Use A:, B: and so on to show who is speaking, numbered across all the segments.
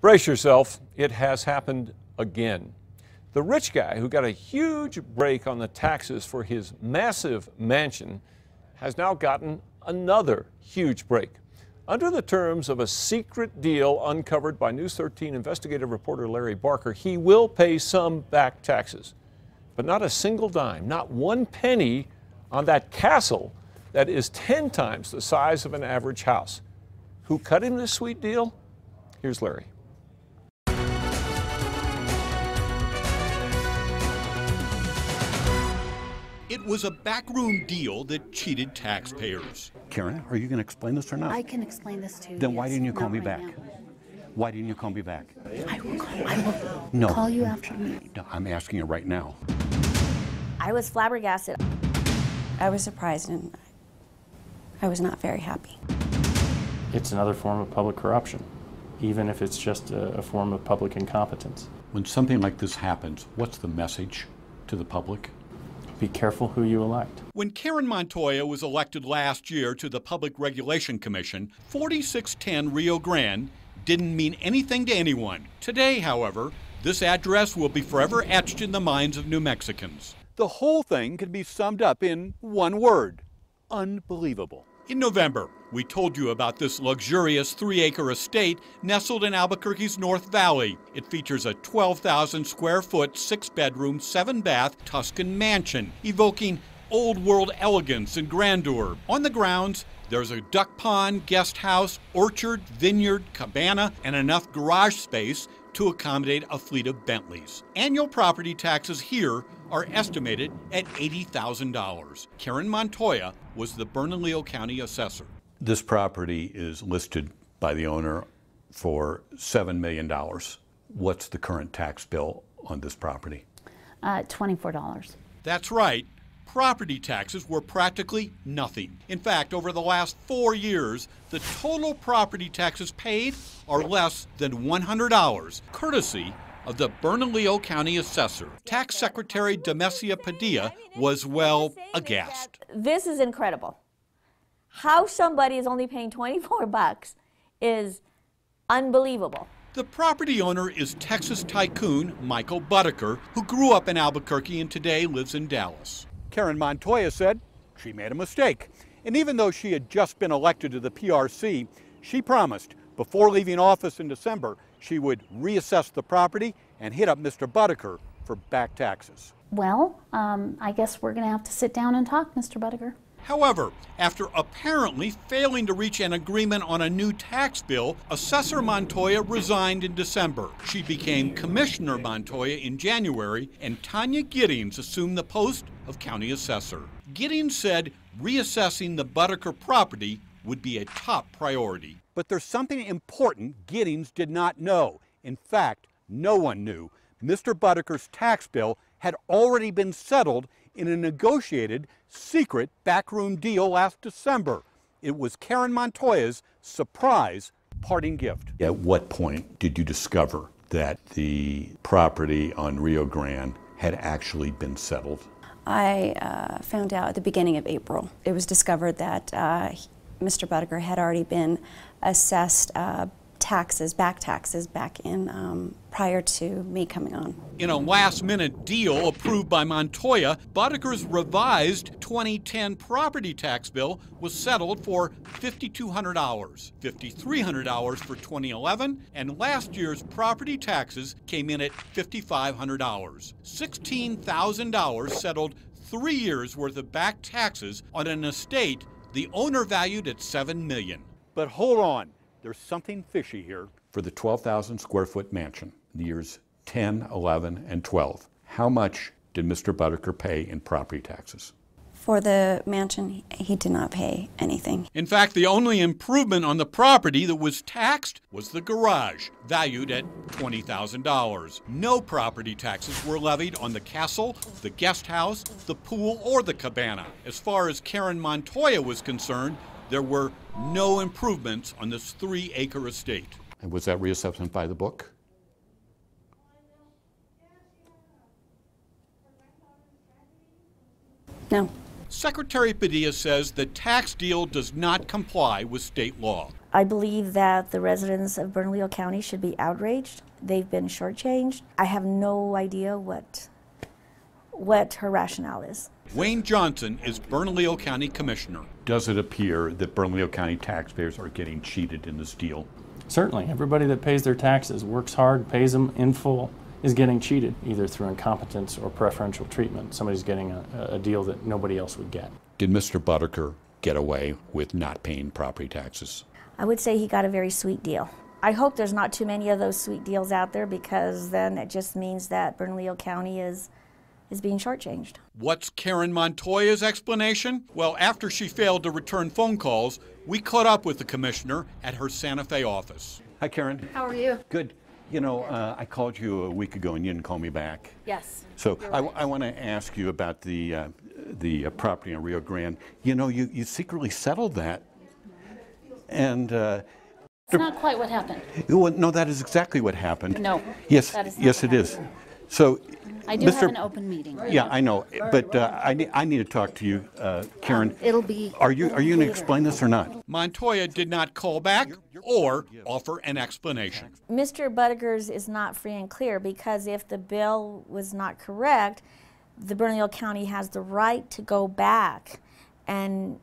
A: Brace yourself, it has happened again. The rich guy who got a huge break on the taxes for his massive mansion has now gotten another huge break. Under the terms of a secret deal uncovered by News 13 investigative reporter Larry Barker, he will pay some back taxes, but not a single dime, not one penny on that castle that is 10 times the size of an average house. Who cut him this sweet deal? Here's Larry.
B: It was a backroom deal that cheated taxpayers.
C: Karen, are you going to explain this or not?
D: I can explain this to you.
C: Then why
D: yes,
C: didn't you call
D: not
C: me
D: right
C: back?
D: now.
C: Why didn't you call me back?
D: I will
C: No.
D: call you after the meeting.
C: No, I'm asking you right now.
E: I was flabbergasted. I was surprised and I was not very happy.
F: It's another form of public corruption, even if it's just a form of public incompetence.
C: When something like this happens, what's the message to the public?
F: Be careful who you elect.
B: When Karen Montoya was elected last year to the Public Regulation Commission, 4610 Rio Grande didn't mean anything to anyone. Today, however, this address will be forever etched in the minds of New Mexicans. The whole thing can be summed up in one word: unbelievable. In November, we told you about this luxurious 3-acre estate nestled in Albuquerque's North Valley. It features a 12,000 square foot, 6-bedroom, 7-bath Tuscan mansion, evoking old world elegance and grandeur. On the grounds, there's a duck pond, guest house, orchard, vineyard, cabana, and enough garage space to accommodate a fleet of Bentleys. Annual property taxes here are estimated at $80,000. Karen Montoya was the Bernalillo County assessor.
C: This property is listed by the owner for $7 million. What's the current tax bill on this property?
D: $24.
B: That's right. Property taxes were practically nothing. In fact, over the last 4 years, the total property taxes paid are less than $100, courtesy of the Bernalillo County assessor. Tax Secretary Demesia Padilla was, well, aghast.
E: This is incredible. How somebody is only paying $24 is unbelievable.
B: The property owner is Texas tycoon Michael Buttaker, who grew up in Albuquerque and today lives in Dallas. Karen Montoya said she made a mistake. And even though she had just been elected to the PRC, she promised before leaving office in December she would reassess the property and hit up Mr. Buttaker for back taxes.
D: Well, I guess we're going to have to sit down and talk, Mr. Buttaker.
B: However, after apparently failing to reach an agreement on a new tax bill, Assessor Montoya resigned in December. She became Commissioner Montoya in January, and Tanya Giddings assumed the post of County Assessor. Giddings said reassessing the Buttaker property would be a top priority. But there's something important Giddings did not know. In fact, no one knew. Mr. Buttaker's tax bill had already been settled in a negotiated, secret backroom deal last December. It was Karen Montoya's surprise parting gift. At what point did you discover that the property on Rio Grande had actually been settled?
E: I found out at the beginning of April. It was discovered that Mr. Buttaker had already been assessed back taxes back in prior to me coming on. In a last-minute deal approved by Montoya, Buttaker's revised 2010 property tax bill was settled for $5,200, $5,300 for 2011, and last year's property taxes came in at $5,500. $16,000 settled 3 years worth of back taxes on an estate the owner valued at $7 million. But hold on. There's something fishy here. For the 12,000 square foot mansion, the years 10, 11, and 12, how much did Mr. Buttaker pay in property taxes? For the mansion, he did not pay anything. In fact, the only improvement on the property that was taxed was the garage, valued at $20,000. No property taxes were levied on the castle, the guest house, the pool, or the cabana. As far as Karen Montoya was concerned, there were no improvements on this 3-acre estate.
C: And was that reassessment by the book?
E: No.
B: Secretary Padilla says the tax deal does not comply with state law.
G: I believe that the residents of Bernalillo County should be outraged. They've been shortchanged. I have no idea what her rationale is.
B: Wayne Johnson is Bernalillo County Commissioner.
C: Does it appear that Bernalillo County taxpayers are getting cheated in this deal?
F: Certainly, everybody that pays their taxes, works hard, pays them in full, is getting cheated, either through incompetence or preferential treatment. Somebody's getting a deal that nobody else would get.
C: Did Mr. Buttaker get away with not paying property taxes?
G: I would say he got a very sweet deal. I hope there's not too many of those sweet deals out there, because then it just means that Bernalillo County is being shortchanged.
B: What's Karen Montoya's explanation? Well, after she failed to return phone calls, we caught up with the commissioner at her Santa Fe office.
C: Hi, Karen.
D: How are you?
C: Good. You know, I called you a week ago and you didn't call me back.
D: Yes.
C: So I want to ask you about the property on Rio Grande. You know, you secretly settled that. And
D: It's not quite what happened.
C: well, no, that is exactly what happened.
D: No.
C: Yes,
D: that is not
C: yes,
D: what
C: it is.
D: happened.
C: So,
D: I do have an open meeting.
C: Yeah, I know, but I need to talk to you, Karen.
D: It'll be.
C: Are you going to explain this or not?
B: Montoya did not call back or offer an explanation.
G: Mr. Buttaker's is not free and clear, because if the bill was not correct, the Bernalillo County has the right to go back and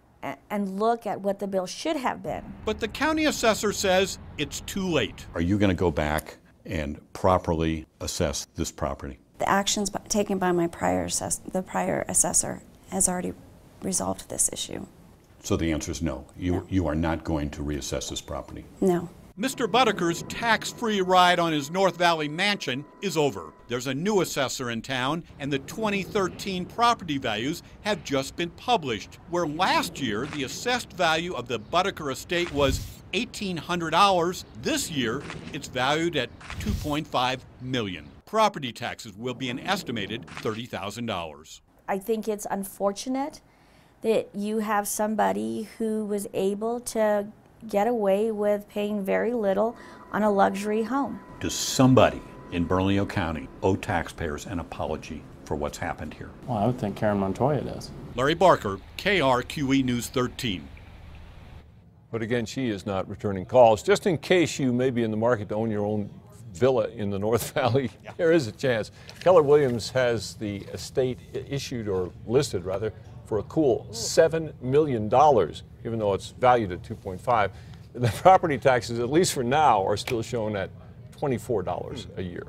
G: look at what the bill should have been.
B: But the county assessor says it's too late.
C: Are you going to go back and properly assess this property?
E: The actions taken by my prior assessor has already resolved this issue.
C: So the answer is no. You are not going to reassess this property.
E: No.
B: Mr. Buttaker's tax-free ride on his North Valley mansion is over. There's a new assessor in town, and the 2013 property values have just been published, where last year the assessed value of the Buttaker estate was $1,800. This year, it's valued at $2.5 million. Property taxes will be an estimated $30,000.
G: I think it's unfortunate that you have somebody who was able to get away with paying very little on a luxury home.
C: Does somebody in Bernalillo County owe taxpayers an apology for what's happened here?
F: Well, I would think Karen Montoya does.
B: Larry Barker, KRQE News 13.
A: But again, she is not returning calls. Just in case you may be in the market to own your own villa in the North Valley, there is a chance. Keller Williams has the estate issued, or listed rather, for a cool $7 million, even though it's valued at $2.5. The property taxes, at least for now, are still shown at $24 a year.